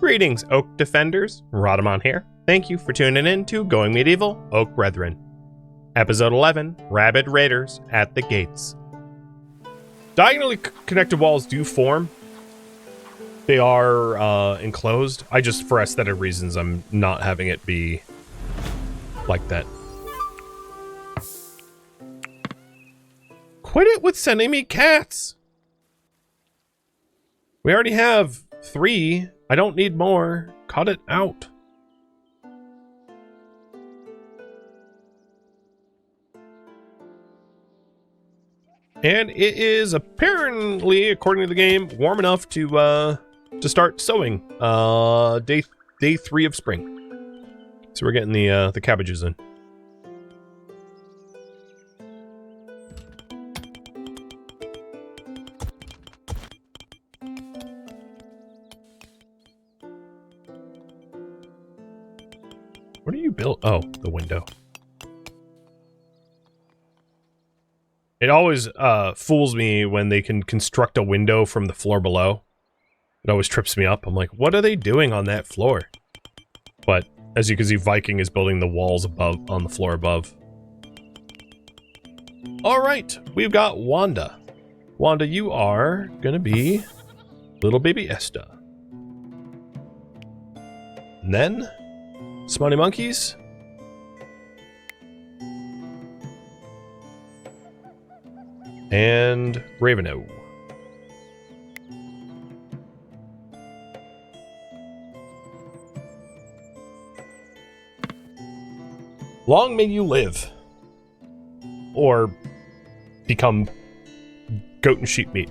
Greetings, Oak Defenders. Rhadamant here. Thank you for tuning in to Going Medieval Oak Brethren. Episode 11, Rabid Raiders at the Gates. Diagonally connected walls do form. They are enclosed. I just, for aesthetic reasons, I'm not having it be like that. Quit it with sending me cats! We already have 3. I don't need more. Cut it out. And it is apparently, according to the game, warm enough to start sowing. Day 3 of spring. So we're getting the cabbages in. What do you build? Oh, the window. It always fools me when they can construct a window from the floor below. It always trips me up. I'm like, what are they doing on that floor? But as you can see, Viking is building the walls above on the floor above. All right, we've got Wanda. Wanda, you are gonna be little baby Esta. And then Smutty Monkeys. And Raveno. Long may you live. Or become goat and sheep meat.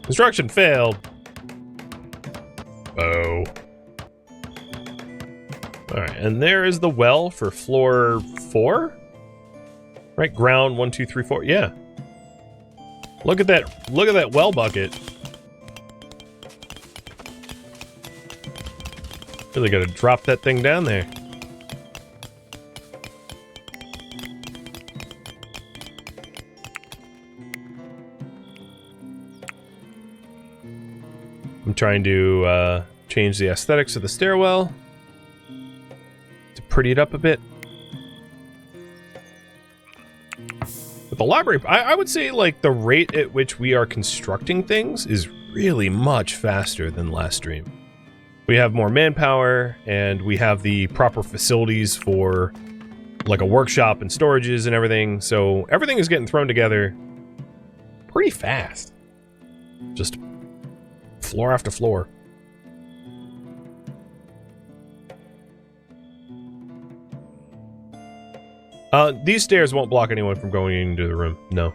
Construction failed. Oh. Alright, and there is the well for floor 4? Right, ground 1, 2, 3, 4. Yeah. Look at that well bucket. Really gotta drop that thing down there. I'm trying to change the aesthetics of the stairwell to pretty it up a bit. But the library, I would say, like, the rate at which we are constructing things is really much faster than last stream. We have more manpower, and we have the proper facilities for, like, a workshop and storages and everything, so everything is getting thrown together pretty fast. Just floor after floor. These stairs won't block anyone from going into the room. No.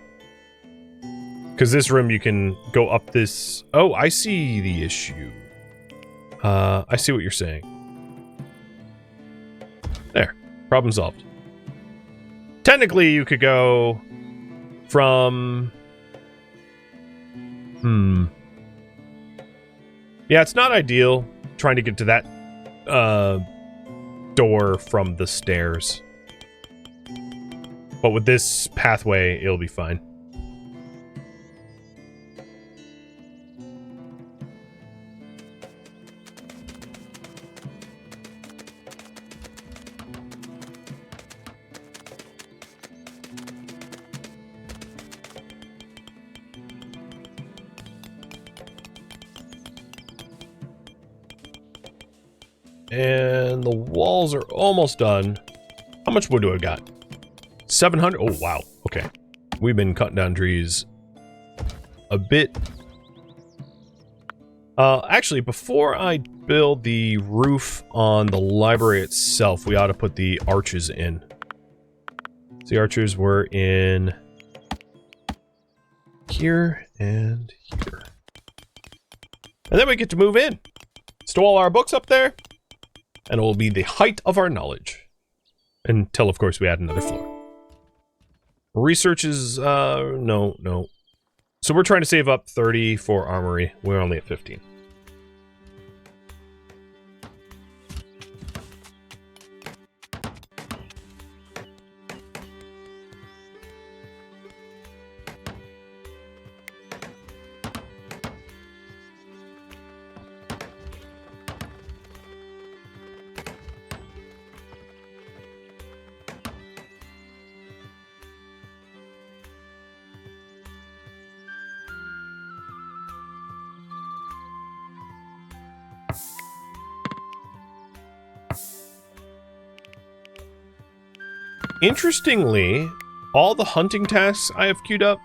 Because this room you can go up this... Oh, I see the issue. I see what you're saying. There. Problem solved. Technically, you could go from... Yeah, it's not ideal trying to get to that door from the stairs. But with this pathway, it'll be fine. And the walls are almost done. How much wood do I got? 700? Oh, wow. Okay. We've been cutting down trees a bit. Actually, before I build the roof on the library itself, we ought to put the arches in. The archers were in here and here. And then we get to move in. Stow all our books up there. And it will be the height of our knowledge. Until, of course, we add another floor. Research is, no. So we're trying to save up 30 for armory. We're only at 15. Interestingly, all the hunting tasks I have queued up,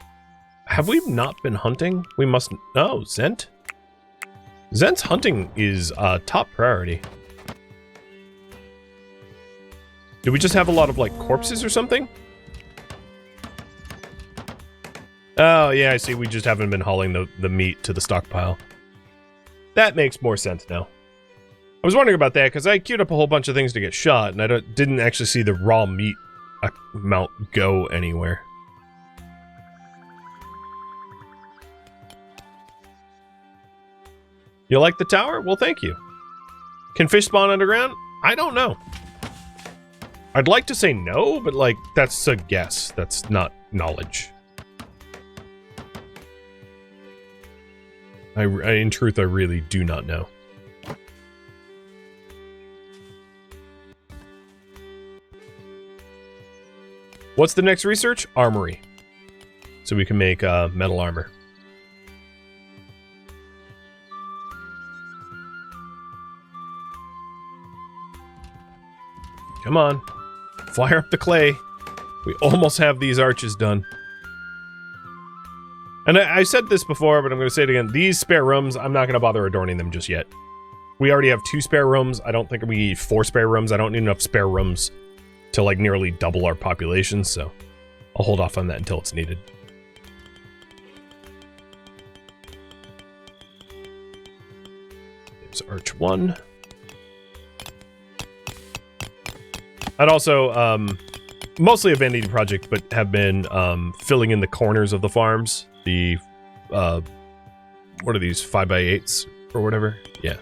have we not been hunting? We must... Oh, Zent? Zent's hunting is top priority. Do we just have a lot of, like, corpses or something? Oh, yeah, I see. We just haven't been hauling the meat to the stockpile. That makes more sense now. I was wondering about that, because I queued up a whole bunch of things to get shot, and I didn't actually see the raw meat amount go anywhere. You like the tower? Well, thank you. Can fish spawn underground? I don't know. I'd like to say no, but, like, that's a guess. That's not knowledge. In truth, I really do not know. What's the next research? Armory. So we can make metal armor. Come on. Fire up the clay. We almost have these arches done. And I said this before, but I'm going to say it again. These spare rooms, I'm not going to bother adorning them just yet. We already have 2 spare rooms. I don't think we need 4 spare rooms. I don't need enough spare rooms to, like, nearly double our population, so I'll hold off on that until it's needed. There's Arch 1. I'd also, mostly a vanity project, but have been filling in the corners of the farms. The, what are these, 5x8s or whatever? Yeah.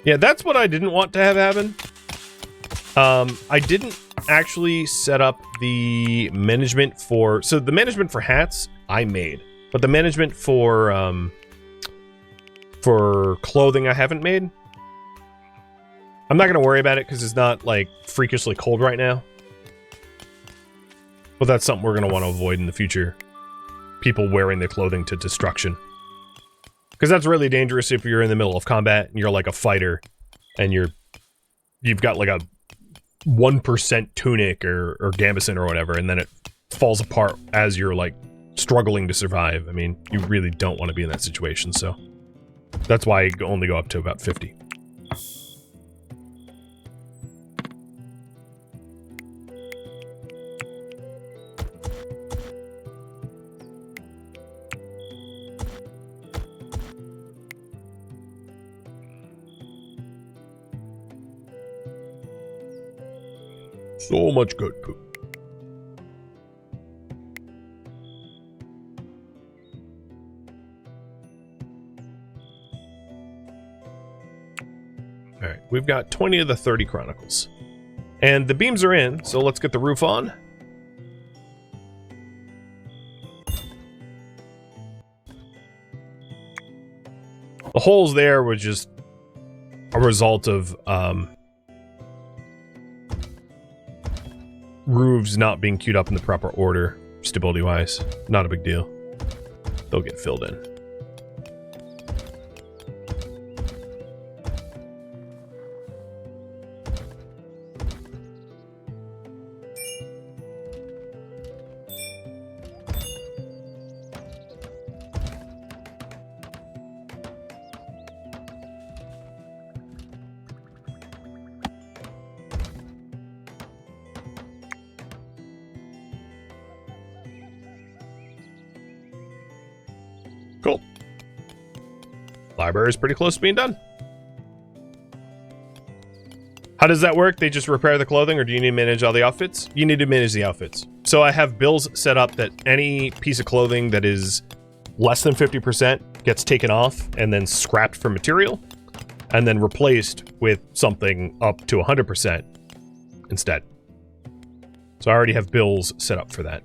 Yeah, that's what I didn't want to have happen. I didn't actually set up the management for... So the management for hats, I made. But the management for clothing, I haven't made. I'm not going to worry about it because it's not, like, freakishly cold right now. But that's something we're going to want to avoid in the future. People wearing their clothing to destruction. Because that's really dangerous if you're in the middle of combat and you're like a fighter and you've got like a 1% tunic or gambeson or whatever, and then it falls apart as you're like struggling to survive. I mean, you really don't want to be in that situation, so that's why I only go up to about 50. So much good poop. Alright, we've got 20 of the 30 Chronicles. And the beams are in, so let's get the roof on. The holes there were just a result of, roofs not being queued up in the proper order, stability-wise. Not a big deal. They'll get filled in. Library is pretty close to being done. How does that work? They just repair the clothing, or do you need to manage all the outfits? You need to manage the outfits. So I have bills set up that any piece of clothing that is less than 50% gets taken off and then scrapped for material, and then replaced with something up to 100% instead. So I already have bills set up for that.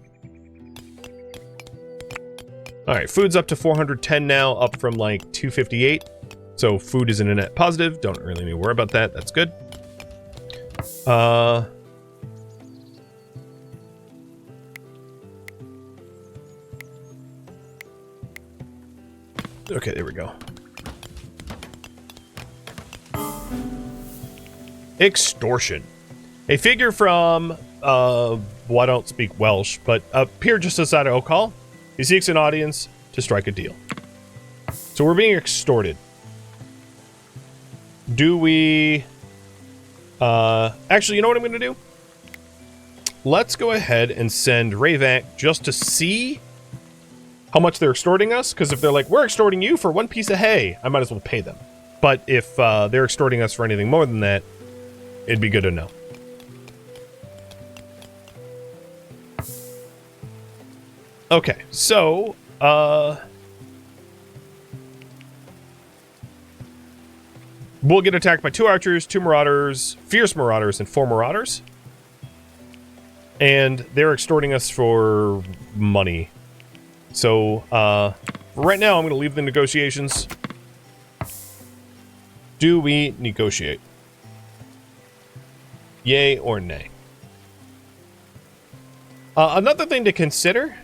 All right, food's up to 410 now, up from like 258. So food is in a net positive. Don't really need to worry about that. That's good. Okay, there we go. Extortion. A figure from, well, I don't speak Welsh, but appeared just outside of Oak Hall. He seeks an audience to strike a deal. So we're being extorted. Do we... actually, you know what I'm going to do? Let's go ahead and send Rhadamant just to see how much they're extorting us. Because if they're like, we're extorting you for one piece of hay, I might as well pay them. But if they're extorting us for anything more than that, it'd be good to know. Okay, so, we'll get attacked by 2 archers, 2 marauders, fierce marauders, and 4 marauders. And they're extorting us for money. So, right now, I'm going to leave the negotiations. Do we negotiate? Yay or nay? Another thing to consider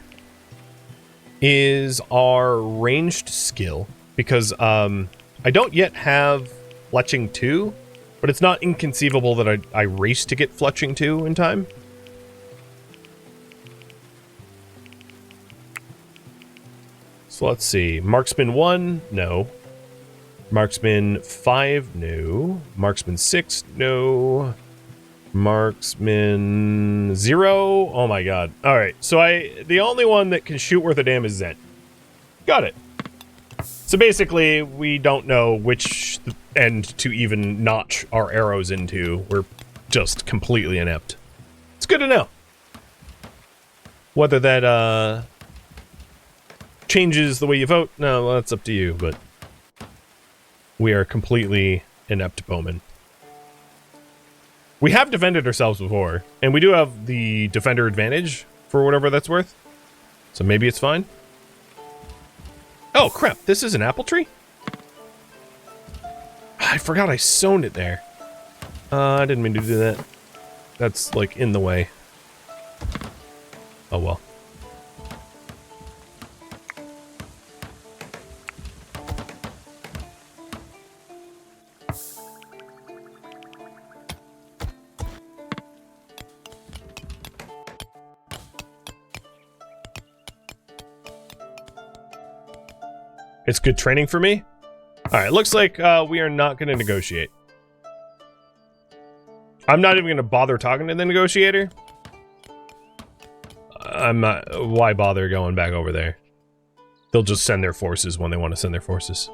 is our ranged skill, because I don't yet have Fletching 2, but it's not inconceivable that I race to get Fletching 2 in time. So let's see. Marksman 1, no. Marksman 5, no. Marksman 6, no. Marksman 0, oh my god. Alright, so the only one that can shoot worth a damn is Zen. Got it. So basically, we don't know which end to even notch our arrows into. We're just completely inept. It's good to know. Whether that, changes the way you vote, no, well, that's up to you, but we are completely inept bowmen. We have defended ourselves before, and we do have the defender advantage for whatever that's worth. So maybe it's fine. Oh, crap. This is an apple tree? I forgot I sewn it there. I didn't mean to do that. That's, like, in the way. Oh, well. It's good training for me? Alright, looks like we are not going to negotiate. I'm not even going to bother talking to the negotiator. I'm not... Why bother going back over there? They'll just send their forces when they want to send their forces.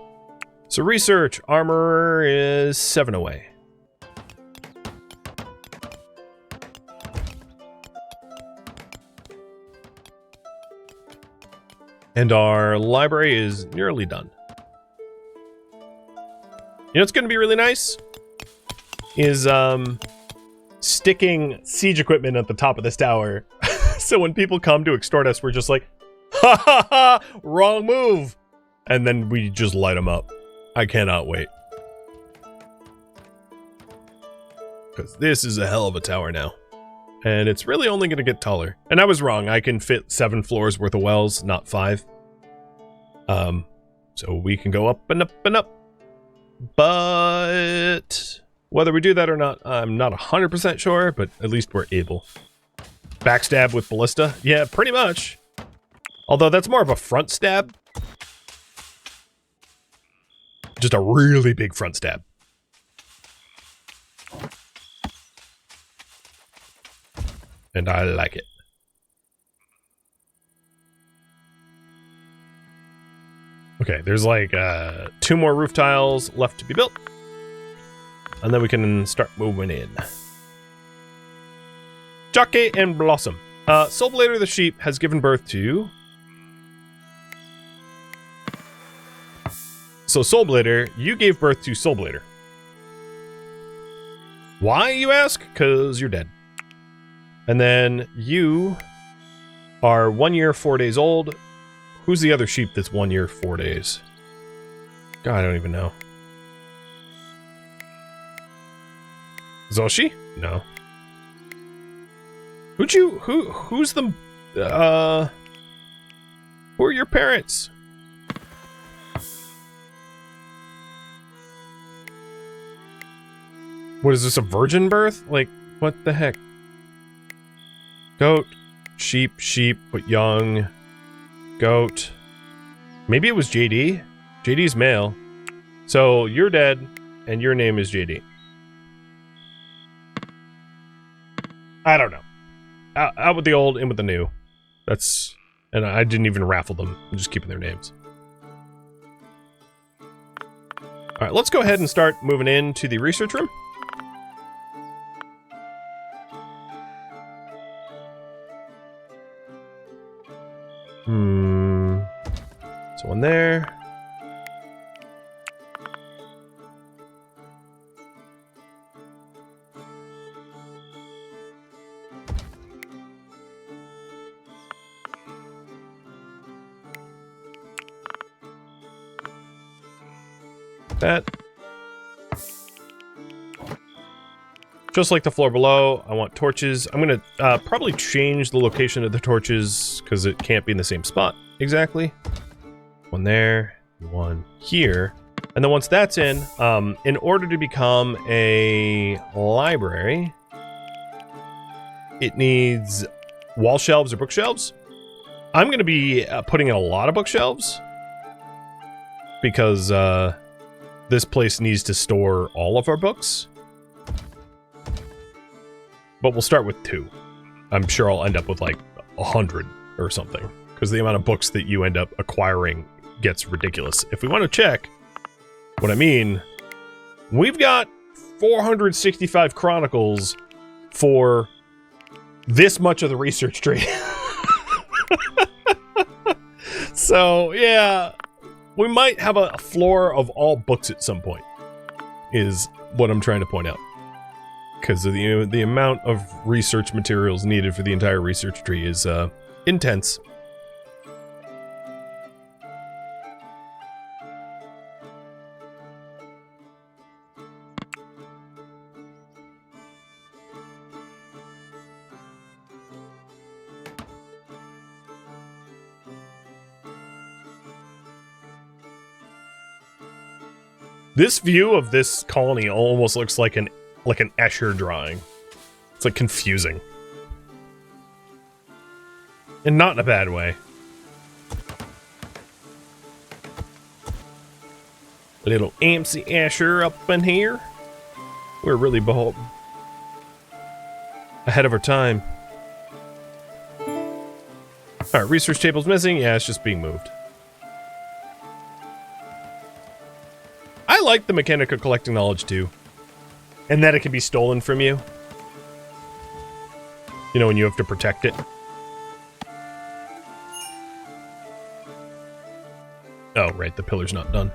So research. Armor is 7 away. And our library is nearly done. You know what's going to be really nice? Is, sticking siege equipment at the top of this tower. So when people come to extort us, we're just like, ha ha ha, wrong move. And then we just light them up. I cannot wait. Because this is a hell of a tower now. And it's really only going to get taller. And I was wrong. I can fit 7 floors worth of wells, not 5. So we can go up and up and up. But whether we do that or not, I'm not 100% sure, but at least we're able. Backstab with ballista? Yeah, pretty much. Although that's more of a front stab. Just a really big front stab. And I like it. Okay, there's like 2 more roof tiles left to be built. And then we can start moving in. Jockey and Blossom. Soulblader the sheep has given birth to... So Soulblader, you gave birth to Soulblader. Why, you ask? Because you're dead. And then you are 1 year, 4 days old. Who's the other sheep that's 1 year, 4 days? God, I don't even know. Zoshi? No. Who's the, who are your parents? What is this, a virgin birth? Like, what the heck? Goat, sheep, but young. Goat. Maybe it was JD? JD's male. So, you're dead, and your name is JD. I don't know. Out with the old, in with the new. That's... And I didn't even raffle them. I'm just keeping their names. Alright, let's go ahead and start moving into the research room. So one there. That. Just like the floor below, I want torches. I'm gonna probably change the location of the torches because it can't be in the same spot exactly. One there, one here. And then once that's in order to become a library, it needs wall shelves or bookshelves. I'm gonna be putting in a lot of bookshelves because this place needs to store all of our books. But we'll start with 2. I'm sure I'll end up with like 100 or something, because the amount of books that you end up acquiring gets ridiculous. If we want to check what I mean, we've got 465 chronicles for this much of the research tree. So, yeah, we might have a floor of all books at some point, is what I'm trying to point out. Because of the amount of research materials needed for the entire research tree is intense. This view of this colony almost looks like an Escher drawing. It's like confusing. And not in a bad way. Little AMC Escher up in here. We're really ahead of our time. Alright, research table's missing. Yeah, it's just being moved. I like the mechanic of collecting knowledge too. And that it can be stolen from you. You know, when you have to protect it. Oh, right, the pillar's not done.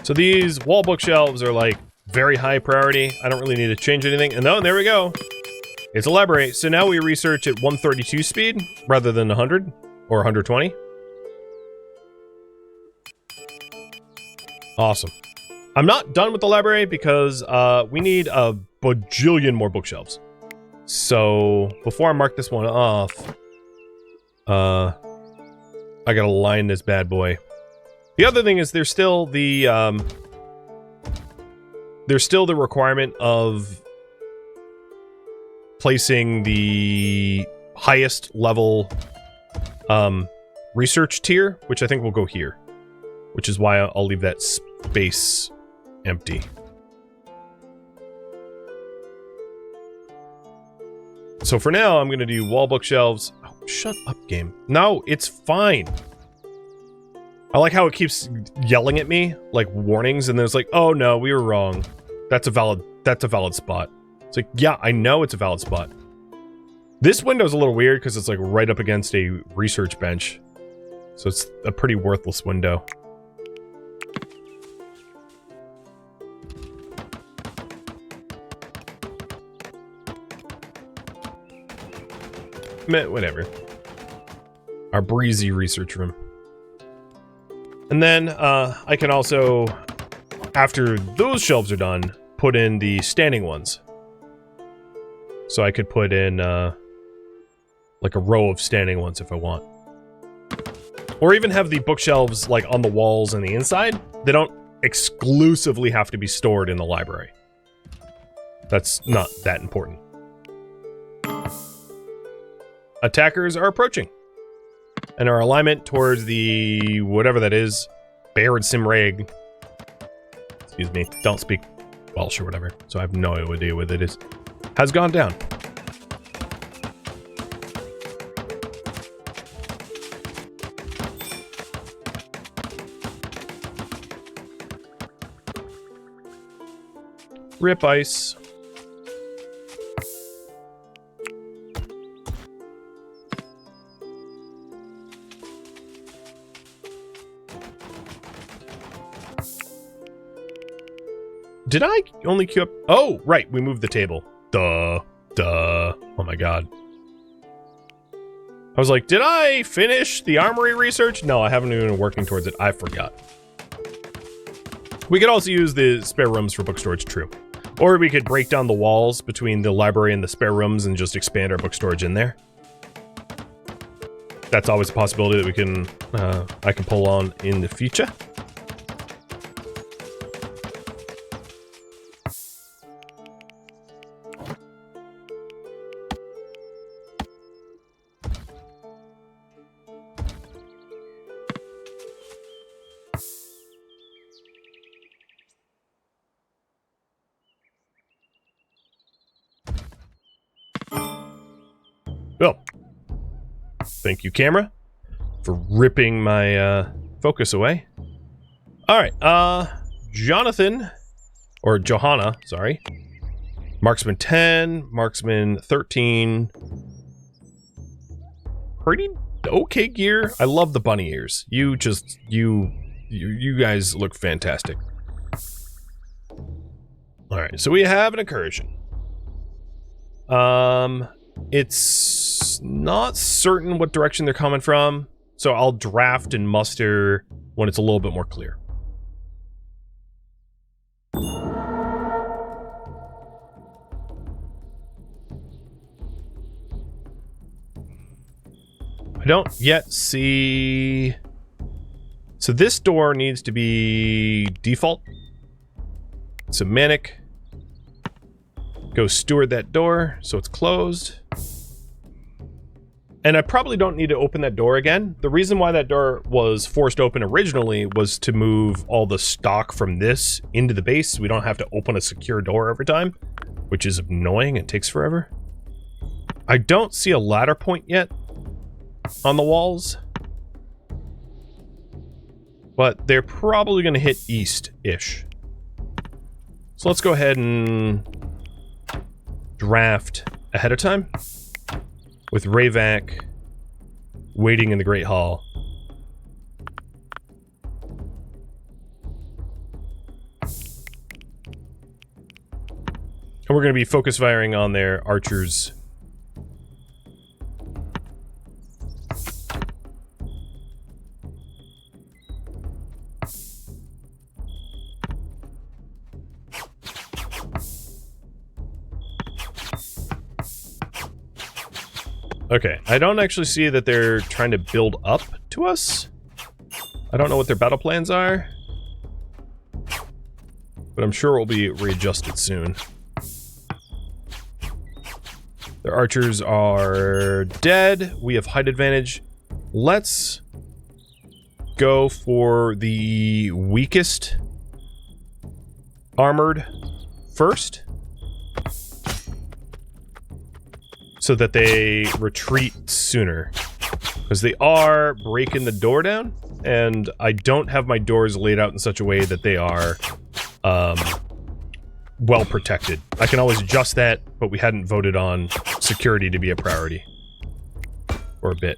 So these wall bookshelves are like very high priority. I don't really need to change anything. And oh, there we go. It's a library. So now we research at 132 speed rather than 100 or 120. Awesome. I'm not done with the library because we need a bajillion more bookshelves. So before I mark this one off, I gotta line this bad boy. The other thing is there's still the requirement of placing the highest level research tier, which I think will go here. which is why I'll leave that space empty. So for now, I'm going to do wall bookshelves. Oh, shut up, game. No, it's fine. I like how it keeps yelling at me, like warnings, and then it's like, oh no, we were wrong. That's a valid spot. It's like, yeah, I know it's a valid spot. This window's a little weird because it's like right up against a research bench. So it's a pretty worthless window. Whatever. Our breezy research room. And then I can also, after those shelves are done, put in the standing ones. So I could put in like a row of standing ones if I want. Or even have the bookshelves like on the walls and the inside. They don't exclusively have to be stored in the library. That's not that important. Attackers are approaching. And our alignment towards the whatever that is, Baird Simrag. Excuse me, don't speak Welsh or whatever, so I have no idea what it is. Has gone down. Rip ice. Did I only queue up? Oh, right, we moved the table. Duh. Oh my god. I was like, did I finish the armory research? No, I haven't even been working towards it. I forgot. We could also use the spare rooms for book storage, true. Or we could break down the walls between the library and the spare rooms and just expand our book storage in there. That's always a possibility that we can, I can pull on in the future. Oh, thank you, camera, for ripping my focus away. All right, Jonathan, or Johanna, sorry. Marksman 10, Marksman 13. Pretty okay gear. I love the bunny ears. You guys look fantastic. All right, so we have an incursion. It's not certain what direction they're coming from, so I'll draft and muster when it's a little bit more clear. I don't yet see... So this door needs to be default. So Manic. Go steward that door so it's closed. And I probably don't need to open that door again. The reason why that door was forced open originally was to move all the stock from this into the base. So we don't have to open a secure door every time, which is annoying. It takes forever. I don't see a ladder point yet on the walls, but they're probably going to hit east-ish. So let's go ahead and draft ahead of time with Rayvac waiting in the Great Hall. And we're going to be focus firing on their archers. Okay, I don't actually see that they're trying to build up to us. I don't know what their battle plans are, but I'm sure it will be readjusted soon. Their archers are dead. We have height advantage. Let's go for the weakest armored first, so that they retreat sooner, because they are breaking the door down, and I don't have my doors laid out in such a way that they are well protected. I can always adjust that, but we hadn't voted on security to be a priority for a bit.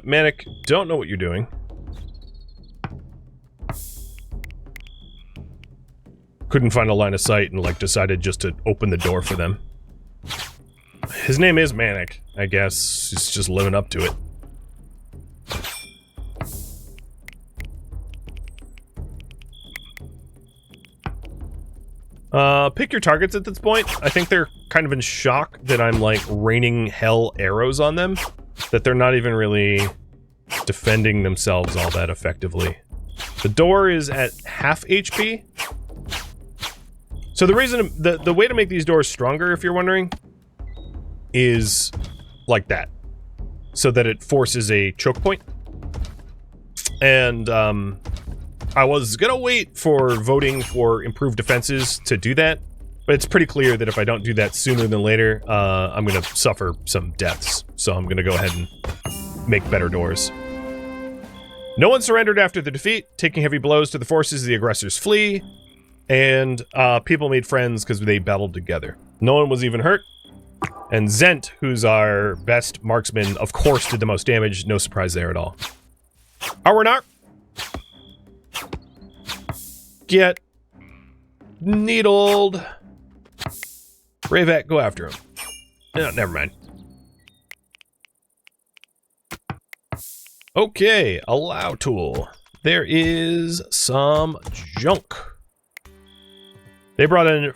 Manic, don't know what you're doing. Couldn't find a line of sight and, like, decided just to open the door for them. His name is Manic, I guess. He's just living up to it. Pick your targets at this point. I think they're kind of in shock that I'm, like, raining hell arrows on them. That they're not even really defending themselves all that effectively. The door is at half HP. So the reason, the way to make these doors stronger, if you're wondering, is like that. So that it forces a choke point. And, I was gonna wait for voting for improved defenses to do that, but it's pretty clear that if I don't do that sooner than later, I'm gonna suffer some deaths. So I'm gonna go ahead and make better doors. No one surrendered after the defeat, taking heavy blows to the forces, the aggressors flee, and people made friends because they battled together. No one was even hurt. And Zent, who's our best marksman, of course did the most damage. No surprise there at all. Arwenar! Get needled. Rayvac, go after him. No, never mind. Okay, allow tool. There is some junk. They brought in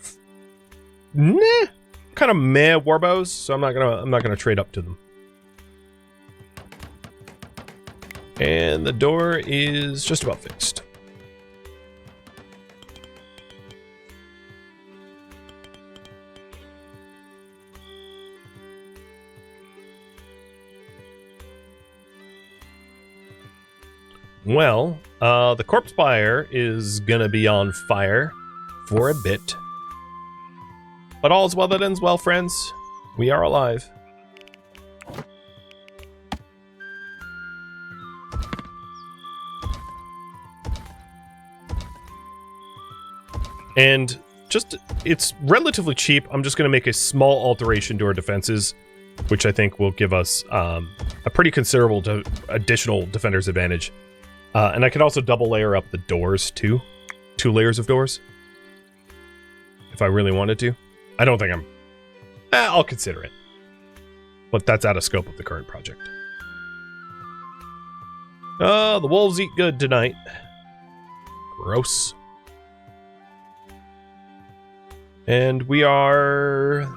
kind of meh warbows, so I'm not gonna trade up to them. And the door is just about fixed. Well, the corpse fire is gonna be on fire for a bit. But all's well that ends well, friends. We are alive. And just, it's relatively cheap. I'm just gonna make a small alteration to our defenses, which I think will give us a pretty considerable additional defender's advantage. And I can also double layer up the doors, too. 2 layers of doors. If I really wanted to. I don't think I'm... I'll consider it. But that's out of scope of the current project. The wolves eat good tonight. Gross. And we are...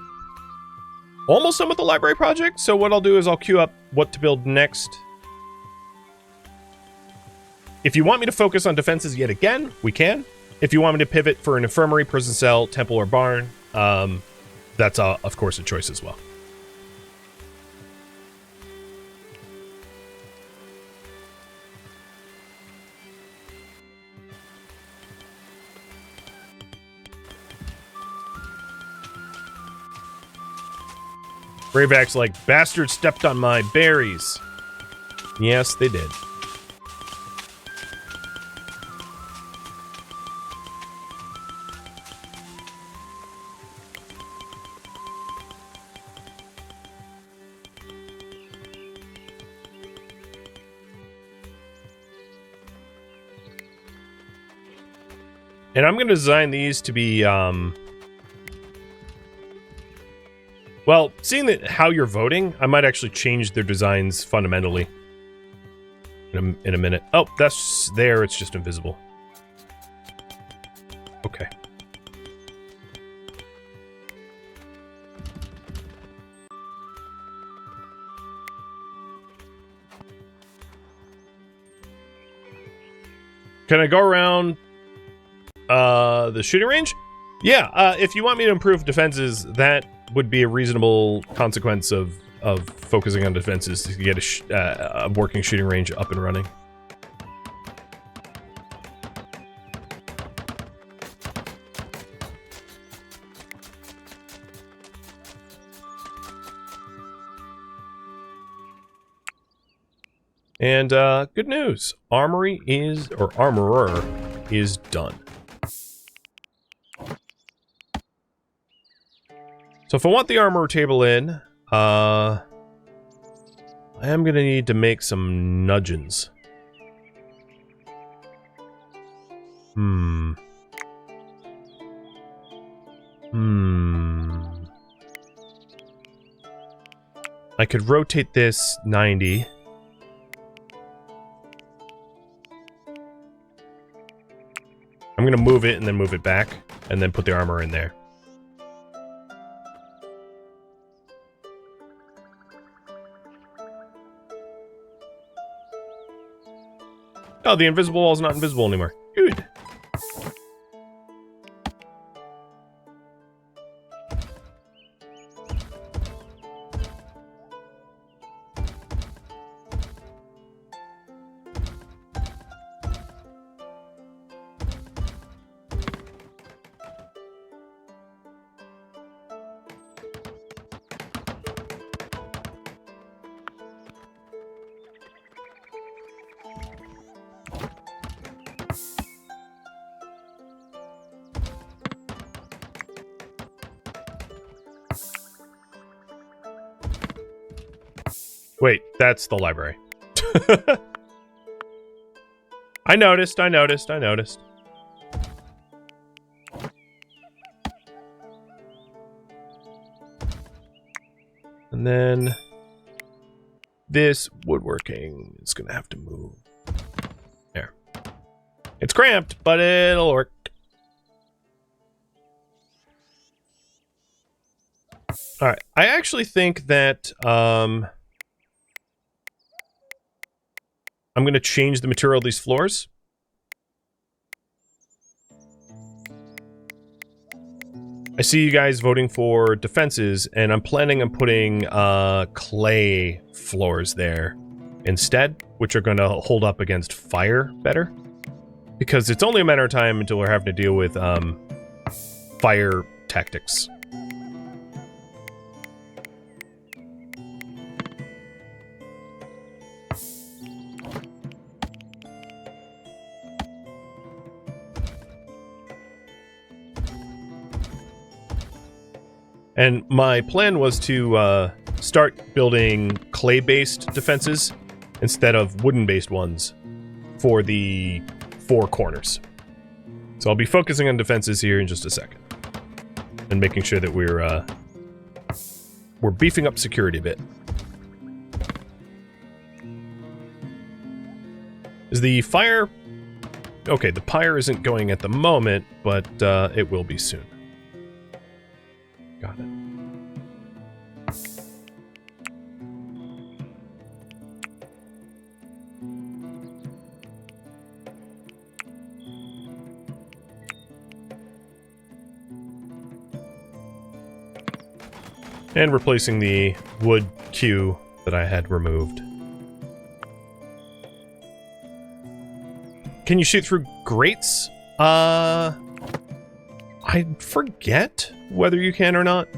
almost done with the library project, so what I'll do is I'll queue up what to build next. If you want me to focus on defenses yet again, we can. If you want me to pivot for an infirmary, prison cell, temple, or barn, that's of course a choice as well. Bravac's like, bastards stepped on my berries. Yes, they did. And I'm going to design these to be, well, seeing that how you're voting, I might actually change their designs fundamentally in a minute. Oh, that's there. It's just invisible. Okay. Can I go around the shooting range? Yeah, if you want me to improve defenses, that would be a reasonable consequence of focusing on defenses to get a working shooting range up and running. And good news, armorer is done. So if I want the armor table in, I am going to need to make some nudgeons. I could rotate this 90. I'm going to move it and then move it back, and then put the armor in there. Oh, the invisible wall is not invisible anymore. Good. Wait, that's the library. I noticed. And then this woodworking is gonna have to move. There. It's cramped, but it'll work. Alright, I actually think that, I'm going to change the material of these floors. I see you guys voting for defenses, and I'm planning on putting clay floors there instead, which are going to hold up against fire better. Because it's only a matter of time until we're having to deal with fire tactics. And my plan was to start building clay-based defenses instead of wooden-based ones for the 4 corners. So I'll be focusing on defenses here in just a second. And making sure that we're beefing up security a bit. Is the fire... Okay, the pyre isn't going at the moment, but it will be soon. Got it. And replacing the wood queue that I had removed. Can you shoot through grates? I forget whether you can or not.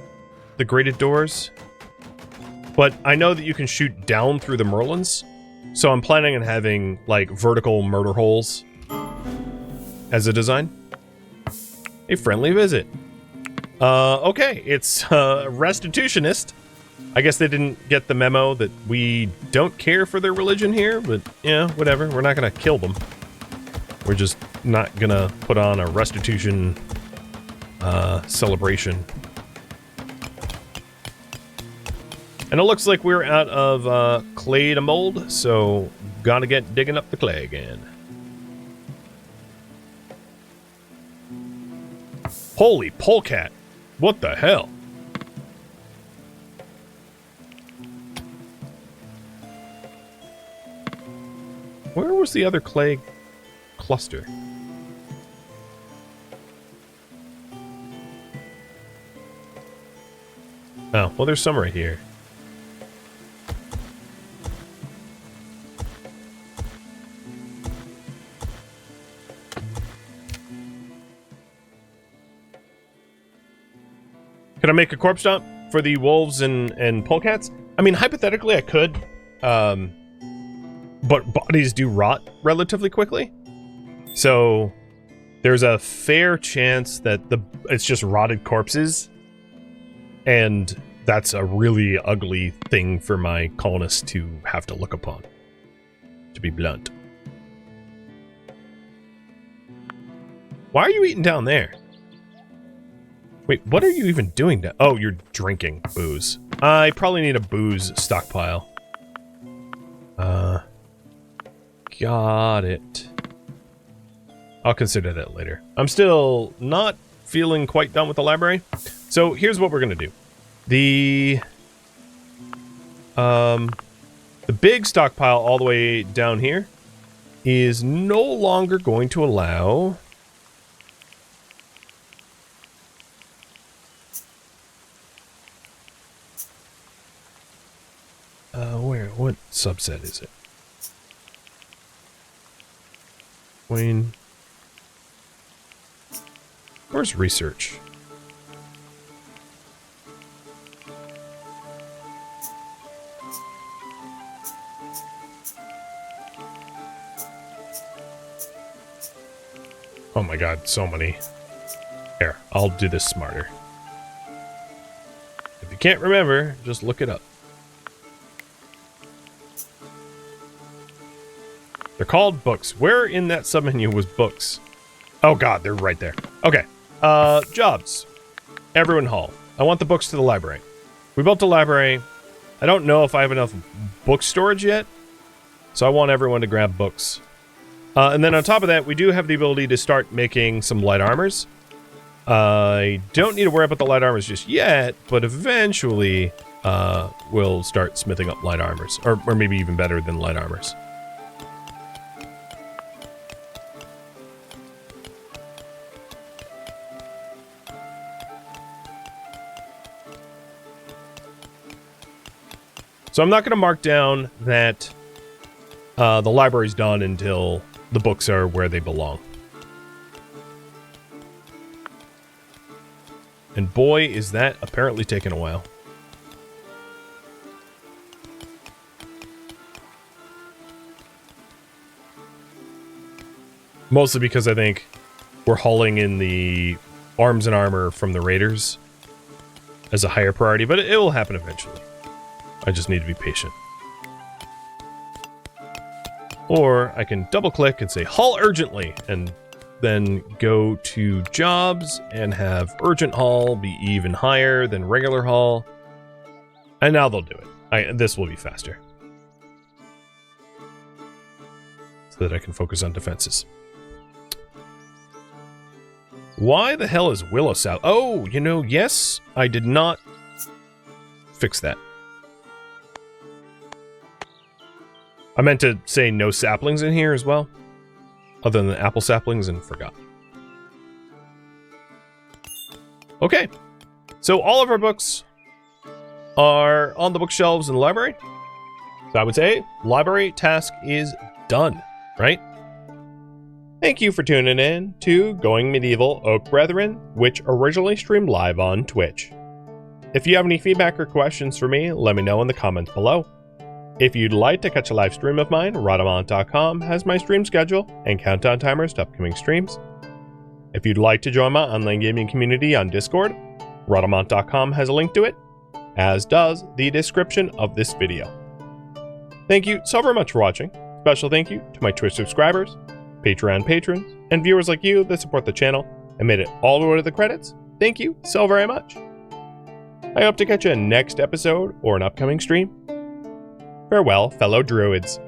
The grated doors. But I know that you can shoot down through the Merlins. So I'm planning on having, like, vertical murder holes as a design. A friendly visit. Okay, it's restitutionist. I guess they didn't get the memo that we don't care for their religion here, but yeah, whatever. We're not gonna kill them. We're just not gonna put on a restitution celebration. And it looks like we're out of clay to mold, so gotta get digging up the clay again. Holy polecat! What the hell? Where was the other clay cluster? Oh, well, there's some right here. Can I make a corpse dump for the wolves and polecats? I mean, hypothetically, I could. But bodies do rot relatively quickly. So there's a fair chance that it's just rotted corpses. And that's a really ugly thing for my colonists to have to look upon. To be blunt. Why are you eating down there? Wait, what are you even doing now? Oh, you're drinking booze. I probably need a booze stockpile. Got it. I'll consider that later. I'm still not feeling quite done with the library. So here's what we're gonna do. The big stockpile all the way down here is no longer going to allow what subset is it? Wayne. Where's research? Oh my god, so many. Here, I'll do this smarter. If you can't remember, just look it up. They're called books. Where in that submenu was books? Oh god, they're right there. Okay. Jobs. Everyone hall. I want the books to the library. We built a library. I don't know if I have enough book storage yet. So I want everyone to grab books. And then on top of that, we do have the ability to start making some light armors. I don't need to worry about the light armors just yet, but eventually we'll start smithing up light armors. Or maybe even better than light armors. So I'm not going to mark down that the library's done until the books are where they belong. And boy, is that apparently taking a while. Mostly because I think we're hauling in the arms and armor from the raiders as a higher priority, but it will happen eventually. I just need to be patient. Or I can double click and say haul urgently and then go to jobs and have urgent haul be even higher than regular haul. And now they'll do it. This will be faster. So that I can focus on defenses. Why the hell is willow sap? Oh, you know, yes, I did not fix that. I meant to say no saplings in here as well, other than the apple saplings, and forgot. Okay, so all of our books are on the bookshelves in the library. So I would say library task is done, right? Thank you for tuning in to Going Medieval Oak Brethren, which originally streamed live on Twitch. If you have any feedback or questions for me, let me know in the comments below. If you'd like to catch a live stream of mine, Rhadamant.com has my stream schedule and countdown timers to upcoming streams. If you'd like to join my online gaming community on Discord, Rhadamant.com has a link to it, as does the description of this video. Thank you so very much for watching. Special thank you to my Twitch subscribers, Patreon patrons, and viewers like you that support the channel and made it all the way to the credits. Thank you so very much. I hope to catch you in next episode or an upcoming stream. Farewell, fellow druids.